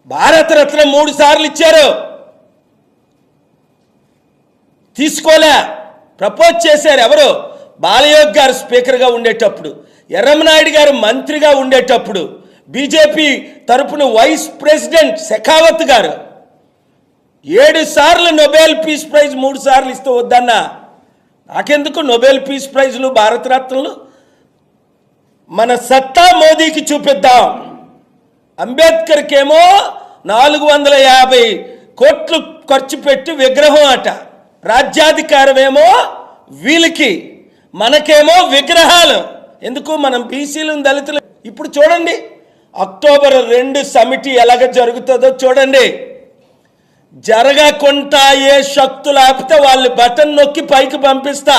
భారతరత్న 3 సార్లు ఇచ్చారు, తీసుకోలే. ప్రపోజ్ చేశారు ఎవరు? బాలయోగ్ గారు స్పీకర్గా ఉండేటప్పుడు, ఎర్రమనాయుడు గారు మంత్రిగా ఉండేటప్పుడు, బీజేపీ తరపున వైస్ ప్రెసిడెంట్ షెకావత్ గారు 7 సార్లు నోబెల్ పీస్ ప్రైజ్ 3 సార్లు ఇస్తూ వద్దన్నా. నాకెందుకు నోబెల్ పీస్ ప్రైజ్లు, భారతరత్నలు? మన సత్తా మోదీకి చూపిద్దాం. అంబేద్కర్కి ఏమో 450 కోట్లు ఖర్చు పెట్టి విగ్రహం అట, రాజ్యాధికారం ఏమో వీళ్ళకి, మనకేమో విగ్రహాలు. ఎందుకు? మనం బీసీలు, దళితులు. ఇప్పుడు చూడండి, అక్టోబర్ 2 సమిటి ఎలాగ జరుగుతుందో చూడండి. జరగకుండా ఏ శక్తులు ఆపితే వాళ్ళు బటన్ నొక్కి పైకి పంపిస్తా.